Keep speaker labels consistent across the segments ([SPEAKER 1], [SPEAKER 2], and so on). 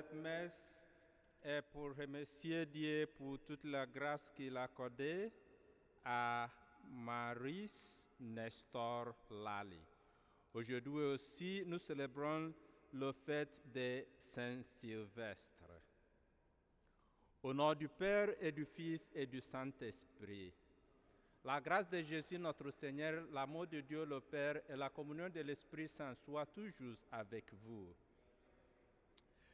[SPEAKER 1] cette messe est pour remercier Dieu pour toute la grâce qu'il a accordée à Maurice Nestor Lally. Aujourd'hui aussi, nous célébrons la fête de Saint-Sylvestre. Au nom du Père et du Fils et du Saint-Esprit, la grâce de Jésus notre Seigneur, l'amour de Dieu le Père et la communion de l'Esprit Saint soient toujours avec vous.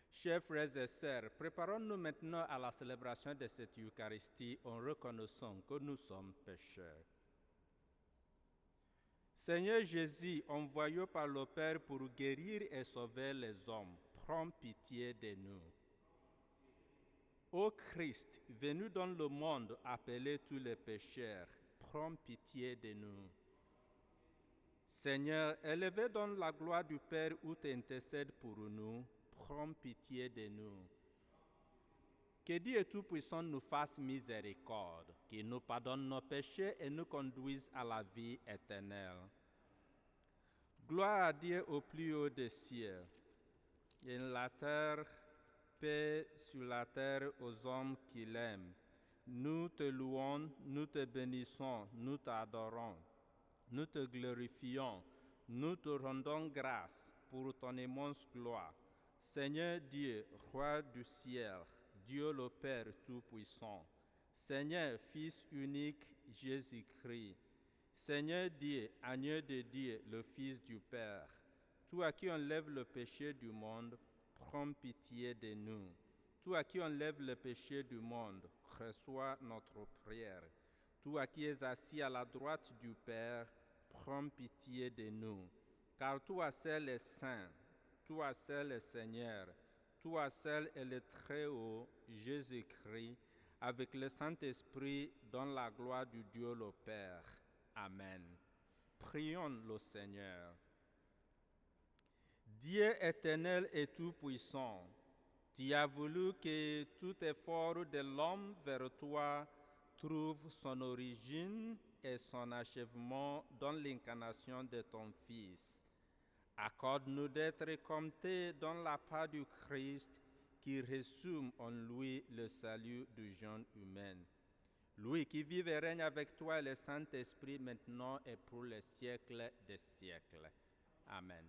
[SPEAKER 1] Chers frères et sœurs, préparons-nous maintenant à la célébration de cette Eucharistie en reconnaissant que nous sommes pécheurs. Seigneur Jésus, envoyé par le Père pour guérir et sauver les hommes, prends pitié de nous. Ô Christ, venu dans le monde appeler tous les pécheurs, prends pitié de nous. Seigneur, élevé dans la gloire du Père où tu intercèdes pour nous, prends pitié de nous. Que Dieu Tout-Puissant nous fasse miséricorde, qu'il nous pardonne nos péchés et nous conduise à la vie éternelle. Gloire à Dieu au plus haut des cieux, et en la terre, paix sur la terre aux hommes qui l'aiment. Nous te louons, nous te bénissons, nous t'adorons, nous te glorifions, nous te rendons grâce pour ton immense gloire. Seigneur Dieu, Roi du ciel, Dieu le Père Tout-Puissant, Seigneur Fils unique Jésus-Christ, Seigneur Dieu, Agneau de Dieu, le Fils du Père, toi qui enlèves le péché du monde, prends pitié de nous. Toi qui enlèves le péché du monde, reçois notre prière. Toi qui es assis à la droite du Père, prends pitié de nous. Car toi seul est saint, toi seul est Seigneur, toi seul est le Très-Haut, Jésus-Christ, avec le Saint-Esprit dans la gloire du Dieu le Père. Amen. Prions le Seigneur. Dieu éternel et tout-puissant, tu as voulu que tout effort de l'homme vers toi trouve son origine et son achèvement dans l'incarnation de ton Fils. Accorde-nous d'être comptés dans la part du Christ qui résume en lui le salut du genre humain. Lui qui vit et règne avec toi et le Saint-Esprit maintenant et pour les siècles des siècles. Amen.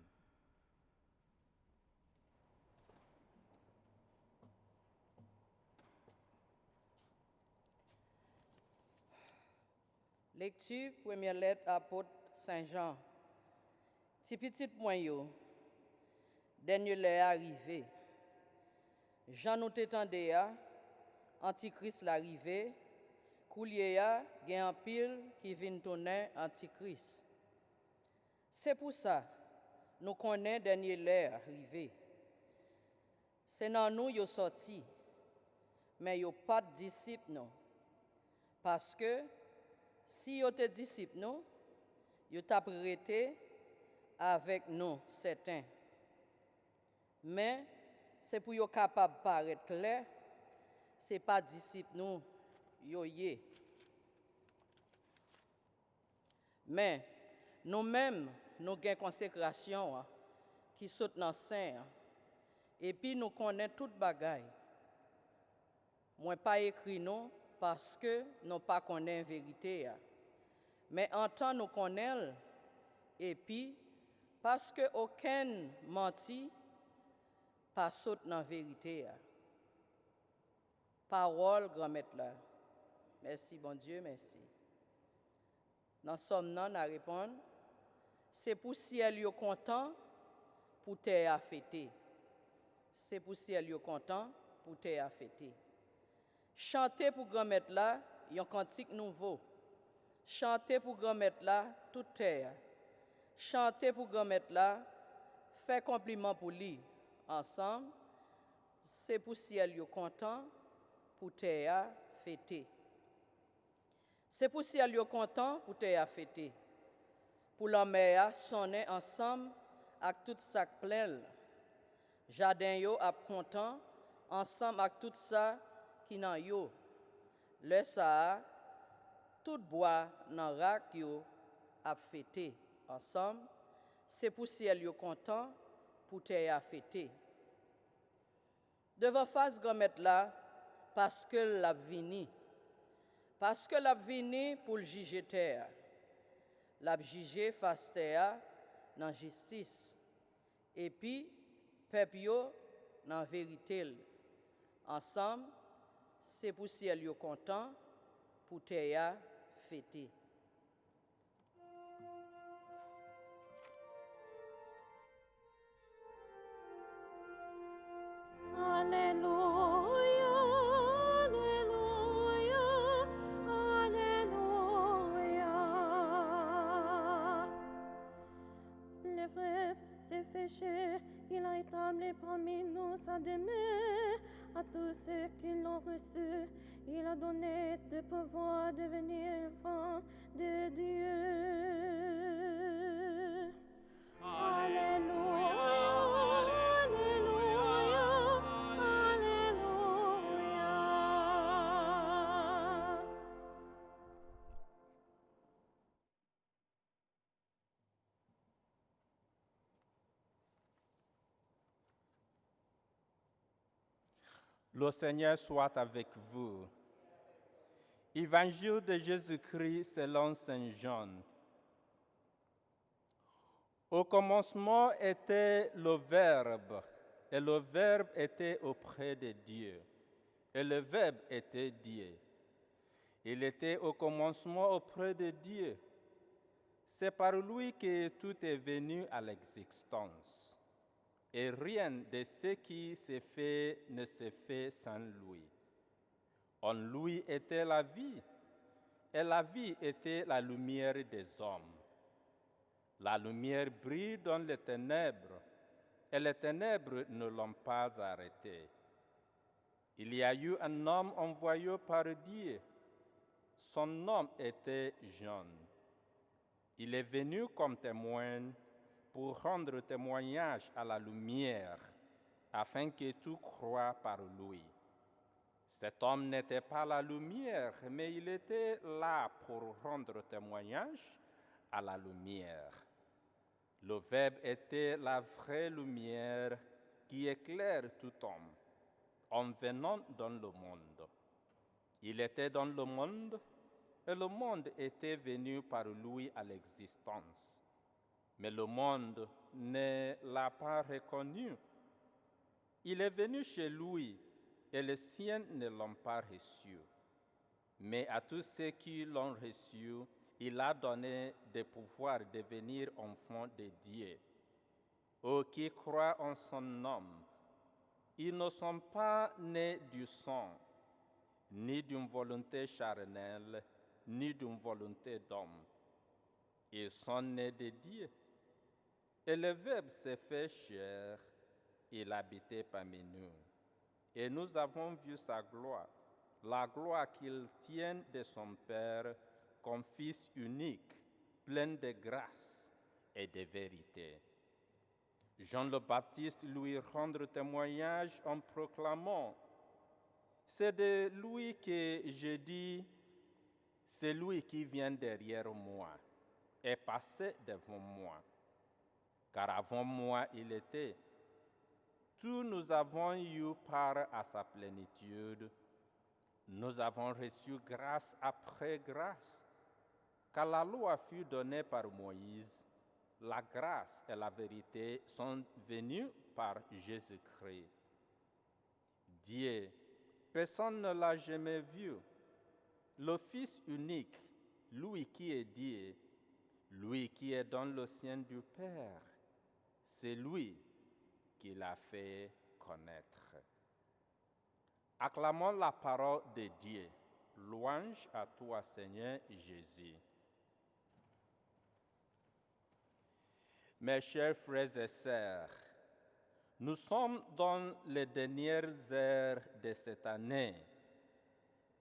[SPEAKER 2] Lecture, première lettre apôtre Saint Jean. Ti petit point yo, dernier l'heure arrivé. Jean nous t'étendait ya, Antichrist l'arrivé, coulier ya, gen en pile qui vient tourner Antichrist. C'est pour ça, nous connaissons dernier l'heure arrivé. C'est dans nous yo sorti, mais yo pas de disciples non. Parce que si yo te disciples non, yo t'a prêté avec nous certains. Mais c'est pour yo capable paraître clair, c'est pas disciples nous yo yé. Mais nous-mêmes nous gain consécration qui saute dans saint et puis nous connaissons toute bagaille. Moi pas écrit non parce que nous pas connaissons vérité. Mais en temps nous connaissons et puis parce que aucun menti pas saute dans vérité. Parole grand maître là. Merci bon Dieu, merci. Dans somme nan a répondre, c'est pour ciel yo content pour terre à fêter. C'est pour ciel yo content pour terre à fêter. Chantez pour grand maître là, yon cantique nouveau. Chantez pour grand maître là toute terre. Chantez pour grand maître là, fait compliment pour lui. Ensemble, c'est pour ciel yo content pour terre fêter. C'est pour ciel yo content pour terre fêter. Pour la mer sonner ensemble avec tout sac plein. Jardin yo ap content ensemble avec tout ça qui nan yo. Le ça tout bois nan rak yo ap fêter ensemble. C'est pour ciel yo content pour terre fêter. devant face grand-mère là, parce que l'a vini. Parce que l'a vini pour le juger terre. L'a juger face terre dans justice. Et puis, peuple yo dans vérité. Ensemble, c'est pour ciel yo content, pour terre fêter.
[SPEAKER 3] Alléluia, Alléluia, Alléluia. Le frère s'est fait chair, il a établi parmi nous sa demeure. À tous ceux qui l'ont reçu, il a donné de pouvoir devenir enfants de Dieu. Alléluia, Alléluia, Alléluia.
[SPEAKER 1] Le Seigneur soit avec vous. Évangile de Jésus-Christ selon Saint Jean. Au commencement était le Verbe, et le Verbe était auprès de Dieu, et le Verbe était Dieu. Il était au commencement auprès de Dieu. C'est par lui que tout est venu à l'existence. Et rien de ce qui s'est fait ne s'est fait sans lui. En lui était la vie, et la vie était la lumière des hommes. La lumière brille dans les ténèbres, et les ténèbres ne l'ont pas arrêtée. Il y a eu un homme envoyé par Dieu. Son nom était Jean. Il est venu comme témoin pour rendre témoignage à la lumière, afin que tout croie par lui. Cet homme n'était pas la lumière, mais il était là pour rendre témoignage à la lumière. Le Verbe était la vraie lumière qui éclaire tout homme, en venant dans le monde. Il était dans le monde, et le monde était venu par lui à l'existence. Mais le monde ne l'a pas reconnu. Il est venu chez lui, et les siens ne l'ont pas reçu. Mais à tous ceux qui l'ont reçu, il a donné de pouvoir devenir enfants de Dieu. Eux qui croient en son nom, ils ne sont pas nés du sang, ni d'une volonté charnelle, ni d'une volonté d'homme. Ils sont nés de Dieu. Et le Verbe s'est fait chair, il habitait parmi nous. Et nous avons vu sa gloire, la gloire qu'il tient de son Père comme Fils unique, plein de grâce et de vérité. Jean le Baptiste lui rend témoignage en proclamant: c'est de lui que je dis, c'est lui qui vient derrière moi, est passé devant moi. Car avant moi il était. Tous nous avons eu part à sa plénitude. Nous avons reçu grâce après grâce. Car la loi fut donnée par Moïse, la grâce et la vérité sont venues par Jésus-Christ. Dieu, personne ne l'a jamais vu. Le Fils unique, lui qui est Dieu, lui qui est dans le sein du Père, c'est lui qui l'a fait connaître. Acclamons la parole de Dieu. Louange à toi, Seigneur Jésus. Mes chers frères et sœurs, nous sommes dans les dernières heures de cette année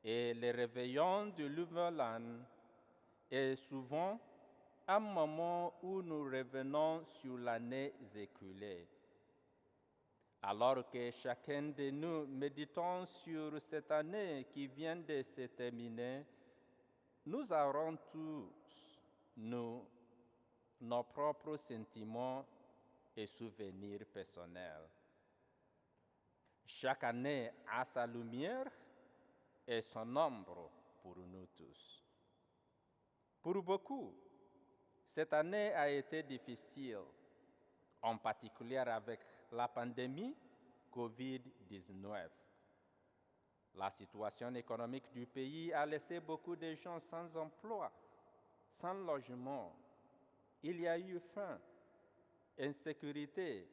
[SPEAKER 1] et le réveillon du Nouvel An est souvent un moment où nous revenons sur l'année écoulée. Alors que chacun de nous méditons sur cette année qui vient de se terminer, nous aurons tous, nos propres sentiments et souvenirs personnels. Chaque année a sa lumière et son ombre pour nous tous. Pour beaucoup, cette année a été difficile, en particulier avec la pandémie COVID-19. La situation économique du pays a laissé beaucoup de gens sans emploi, sans logement. Il y a eu faim, insécurité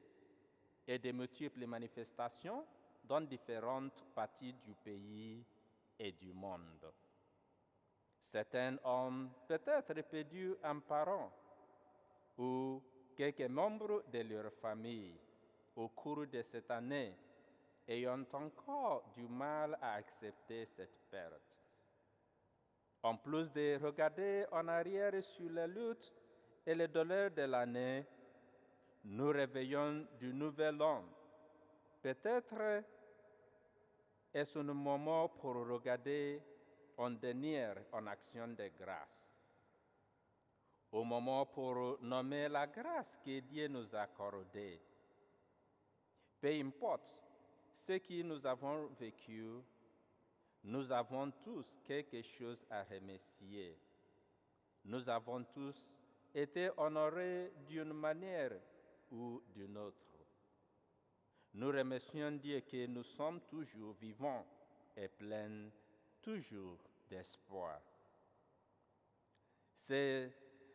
[SPEAKER 1] et de multiples manifestations dans différentes parties du pays et du monde. Certains ont peut-être perdu un parent ou quelques membres de leur famille au cours de cette année et ont encore du mal à accepter cette perte. En plus de regarder en arrière sur les luttes et les douleurs de l'année, nous réveillons du nouvel an. Peut-être est-ce un moment pour regarder en dernière en action de grâce. Au moment pour nommer la grâce que Dieu nous a accordée. Peu importe ce que nous avons vécu, nous avons tous quelque chose à remercier. Nous avons tous été honorés d'une manière ou d'une autre. Nous remercions Dieu que nous sommes toujours vivants et pleins toujours d'espoir. C'est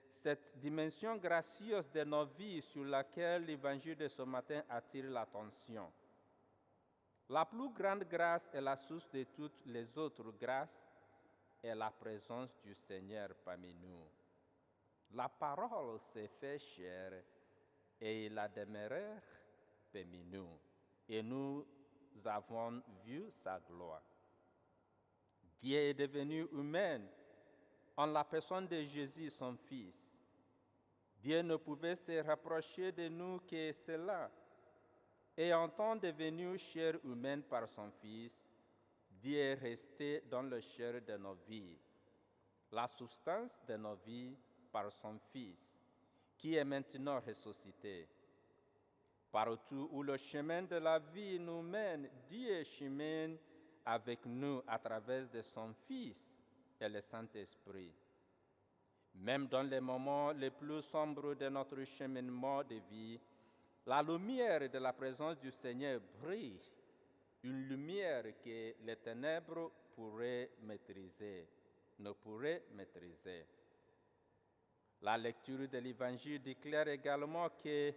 [SPEAKER 1] cette dimension gracieuse de nos vies sur laquelle l'évangile de ce matin attire l'attention. La plus grande grâce et la source de toutes les autres grâces est la présence du Seigneur parmi nous. La parole s'est fait chair et il a demeuré parmi nous. Et nous avons vu sa gloire. Dieu est devenu humain en la personne de Jésus, son Fils. Dieu ne pouvait se rapprocher de nous que cela. Et en tant devenu chair humaine par son Fils, Dieu est resté dans le chair de nos vies, la substance de nos vies par son Fils, qui est maintenant ressuscité. Partout où le chemin de la vie nous mène, Dieu chemine avec nous à travers de son Fils et le Saint-Esprit. Même dans les moments les plus sombres de notre cheminement de vie, la lumière de la présence du Seigneur brille, une lumière que les ténèbres ne pourraient maîtriser. La lecture de l'Évangile déclare également que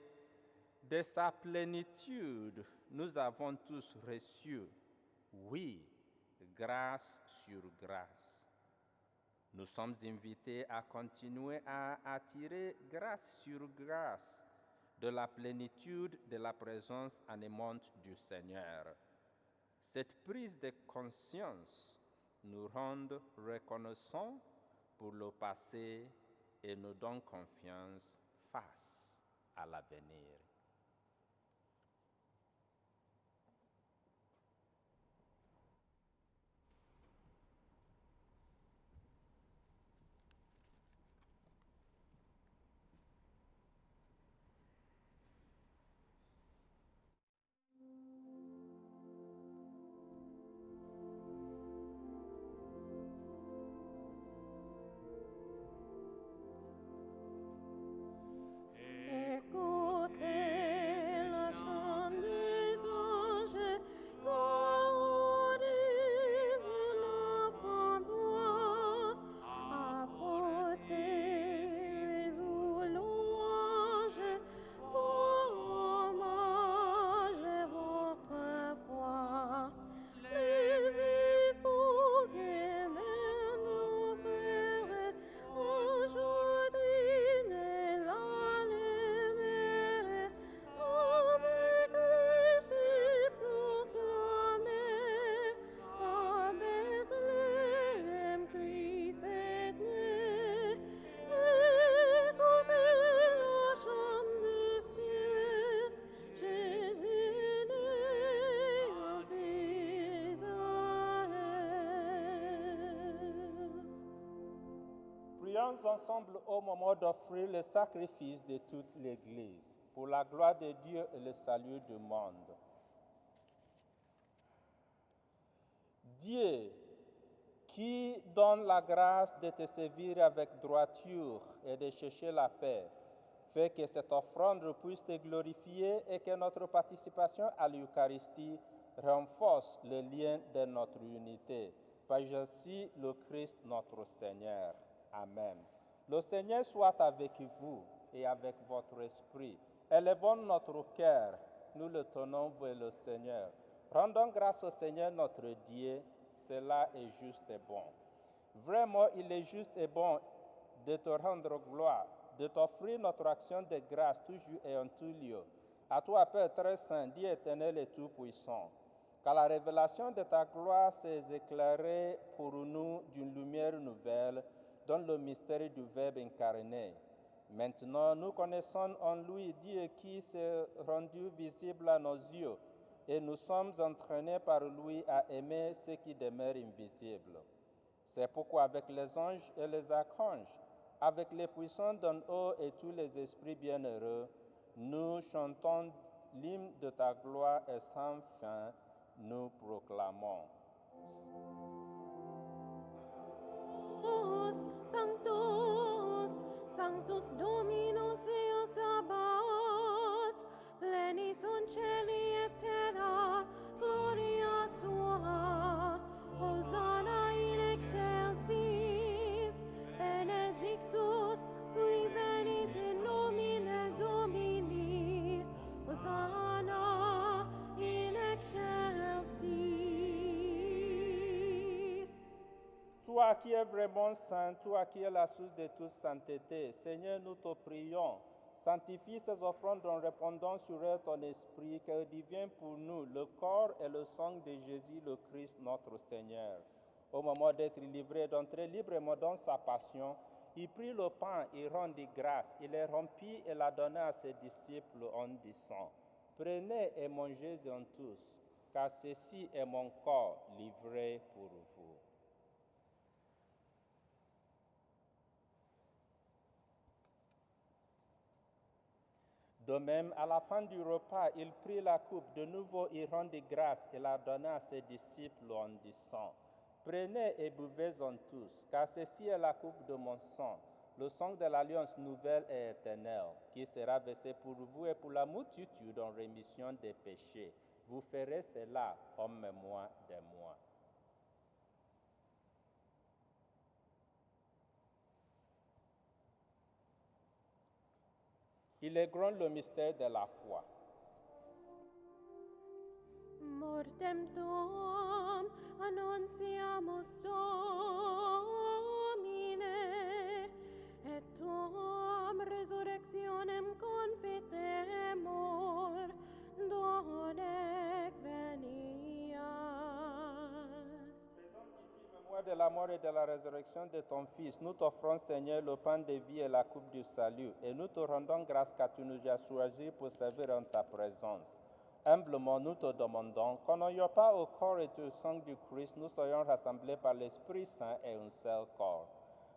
[SPEAKER 1] de sa plénitude, nous avons tous reçu, oui, grâce sur grâce. Nous sommes invités à continuer à attirer grâce sur grâce de la plénitude de la présence animante du Seigneur. Cette prise de conscience nous rend reconnaissants pour le passé et nous donne confiance face à l'avenir.
[SPEAKER 3] Écoutez le chant des anges, audible l'enfant doit apportez-vous louange, vos hommages et votre foi. Levez-vous, gamins, nos frères, aujourd'hui naît la lumière, avec les proclamés, à Bethléem Christ est né. Écoutez le chant des cieux, Jésus est né d'Israël.
[SPEAKER 1] Prions ensemble au moment d'offrir le sacrifice de toute l'Église pour la gloire de Dieu et le salut du monde. Dieu, qui donne la grâce de te servir avec droiture et de chercher la paix, fait que cette offrande puisse te glorifier et que notre participation à l'Eucharistie renforce le lien de notre unité. Par Jésus le Christ, notre Seigneur. Amen. Le Seigneur soit avec vous et avec votre esprit. Élevons notre cœur, nous le tenons vers le Seigneur. Rendons grâce au Seigneur notre Dieu, cela est juste et bon. Vraiment, il est juste et bon de te rendre gloire, de t'offrir notre action de grâce toujours et en tout lieu. À toi, Père très saint, Dieu éternel et tout-puissant, car la révélation de ta gloire s'est éclairée pour nous d'une lumière nouvelle dans le mystère du Verbe incarné. Maintenant, nous connaissons en lui Dieu qui s'est rendu visible à nos yeux, et nous sommes entraînés par lui à aimer ce qui demeure invisible. C'est pourquoi avec les anges et les archanges, avec les puissants d'en haut et tous les esprits bienheureux, nous chantons l'hymne de ta gloire et sans fin, nous proclamons.
[SPEAKER 3] Sanctus, Sanctus Dominus Deus Sabaoth, pleni sunt celi et terra, gloria tua, Hosanna in excelsis, benedictus qui venit in nomine Domini, Hosanna in excelsis.
[SPEAKER 1] Toi qui es vraiment saint, toi qui es la source de toute sainteté, Seigneur, nous te prions, sanctifie ces offrandes en répandant sur elles ton esprit, qu'elles deviennent pour nous le corps et le sang de Jésus le Christ, notre Seigneur. Au moment d'être livré, d'entrer librement dans sa passion, il prit le pain, il rendit grâce, il le rompit et l'a donné à ses disciples en disant, « Prenez et mangez-en tous, car ceci est mon corps livré pour vous. » De même, à la fin du repas, il prit la coupe, de nouveau il rendit grâce et la donna à ses disciples en disant, « Prenez et buvez-en tous, car ceci est la coupe de mon sang, le sang de l'alliance nouvelle et éternelle, qui sera versé pour vous et pour la multitude en rémission des péchés. Vous ferez cela en mémoire de moi. » Il est grand le mystère de la foi.
[SPEAKER 3] Mortem tuam annunciamus Domine, et tuam resurrectionem confitemur, donec venias.
[SPEAKER 1] De la mort et de la résurrection de ton Fils, nous t'offrons, Seigneur, le pain de vie et la coupe du salut, et nous te rendons grâce car tu nous as choisis pour servir en ta présence. Humblement, nous te demandons qu'en n'ayant pas au corps et au sang du Christ, nous soyons rassemblés par l'Esprit Saint et un seul corps.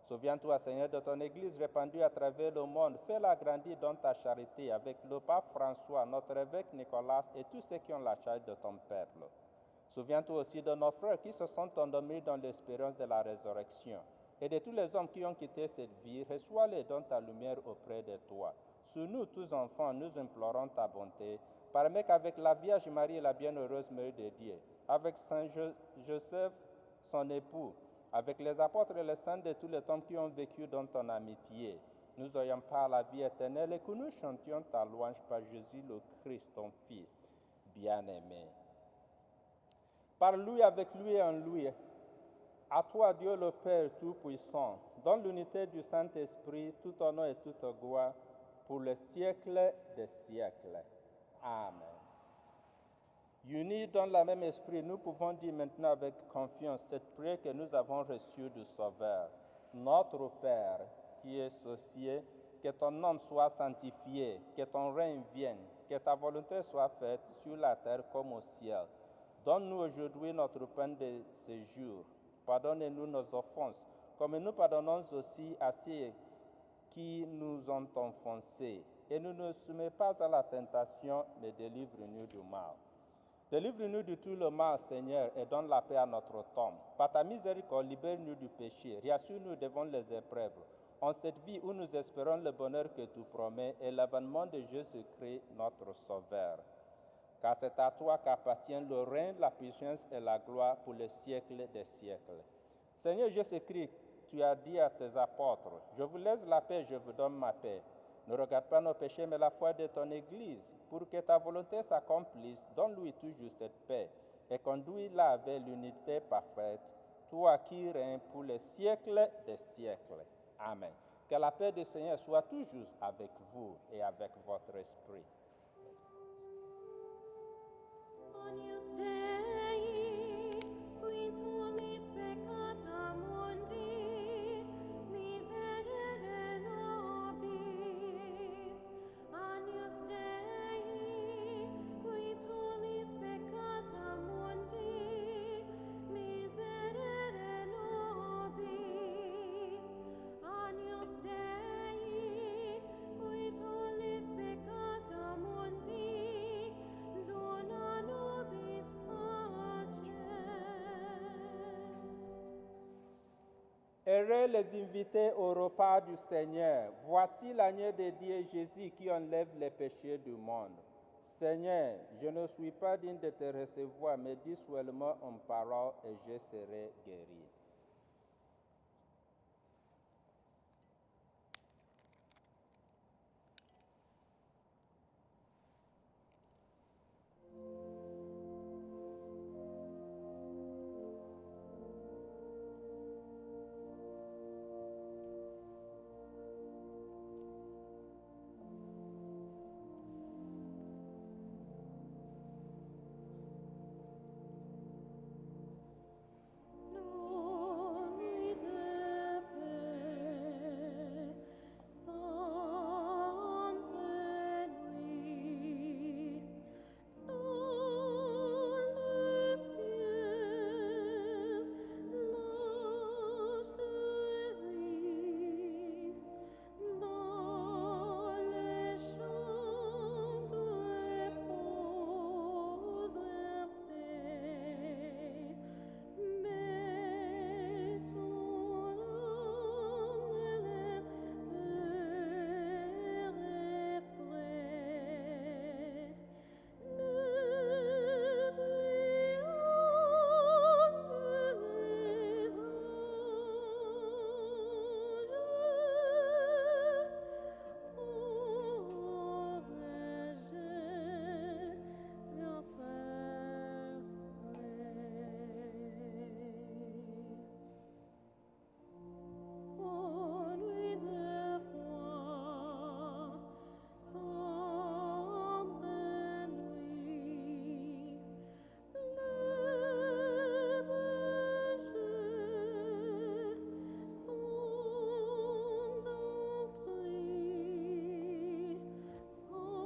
[SPEAKER 1] Souviens-toi, Seigneur, de ton Église répandue à travers le monde. Fais-la grandir dans ta charité avec le pape François, notre évêque Nicolas et tous ceux qui ont la charge de ton peuple. Souviens-toi aussi de nos frères qui se sont endormis dans l'espérance de la résurrection et de tous les hommes qui ont quitté cette vie. Reçois-les dans ta lumière auprès de toi. Sur nous, tous enfants, nous implorons ta bonté. Permets qu'avec la Vierge Marie, la bienheureuse Mère de Dieu, avec Saint Joseph, son époux, avec les apôtres et les saints de tous les temps qui ont vécu dans ton amitié, nous ayons part à la vie éternelle et que nous chantions ta louange par Jésus le Christ, ton Fils bien-aimé. Par lui, avec lui et en lui, à toi, Dieu le Père Tout-Puissant, dans l'unité du Saint-Esprit, tout honneur et toute gloire, pour les siècles des siècles. Amen. Unis dans le même esprit, nous pouvons dire maintenant avec confiance cette prière que nous avons reçue du Sauveur. Notre Père, qui es aux cieux, que ton nom soit sanctifié, que ton règne vienne, que ta volonté soit faite sur la terre comme au ciel. Donne-nous aujourd'hui notre pain de ce jour. Pardonne-nous nos offenses, comme nous pardonnons aussi à ceux qui nous ont offensés. Et ne nous soumets pas à la tentation, mais délivre-nous du mal. Délivre-nous de tout le mal, Seigneur, et donne la paix à notre temps. Par ta miséricorde, libère-nous du péché, rassure-nous devant les épreuves. En cette vie où nous espérons le bonheur que tu promets et l'avènement de Jésus-Christ, notre Sauveur. Car c'est à toi qu'appartient le règne, la puissance et la gloire pour les siècles des siècles. Seigneur Jésus-Christ, tu as dit à tes apôtres, je vous laisse la paix, je vous donne ma paix. Ne regarde pas nos péchés, mais la foi de ton Église. Pour que ta volonté s'accomplisse, donne-lui toujours cette paix et conduis-la avec l'unité parfaite, toi qui règnes pour les siècles des siècles. Amen. Que la paix du Seigneur soit toujours avec vous et avec votre esprit.
[SPEAKER 3] Agnus Dei, qui tulis peccata mundi, miserere nobis. Agnus Dei, qui tulis peccata mundi, miserere nobis. Agnus Dei, qui tulis peccata mundi, dona nobis pacem.
[SPEAKER 1] Heureux les invités au repas du Seigneur. Voici l'agneau de Dieu Jésus qui enlève les péchés du monde. Seigneur, je ne suis pas digne de te recevoir, mais dis seulement une parole et je serai guéri.
[SPEAKER 3] Nuit de paix, sainte nuit, dans le ciel, l'ange de nuit, dans les champs de repose en paix. Mais son langue est frais. Le brillant des anges, ô berger, bien parfait. Ô nuit de foi, sainte nuit, le berger, son doctrine, confiant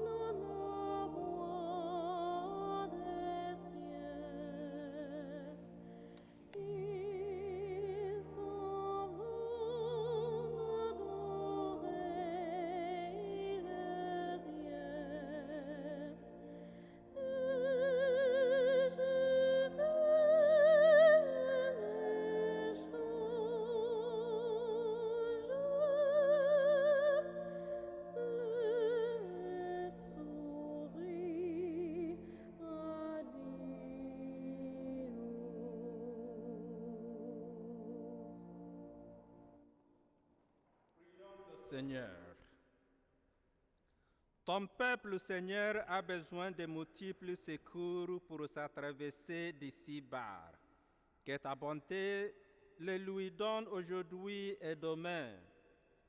[SPEAKER 3] dans la voix des cieux. Ils s'en vont adorer le Dieu. Et Jésus le sourit à
[SPEAKER 1] Seigneur. Ton peuple, Seigneur, a besoin de multiples secours pour sa traversée d'ici-bas. Que ta bonté le lui donne aujourd'hui et demain.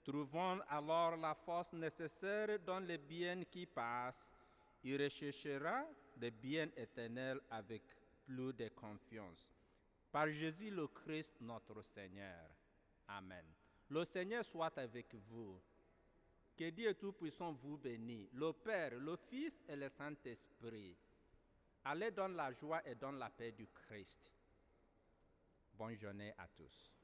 [SPEAKER 1] Trouvons alors la force nécessaire dans les biens qui passent. Il recherchera des biens éternels avec plus de confiance. Par Jésus le Christ, notre Seigneur. Amen. Le Seigneur soit avec vous. Que Dieu Tout-Puissant vous bénisse, le Père, le Fils et le Saint-Esprit. Allez dans la joie et dans la paix du Christ. Bonne journée à tous.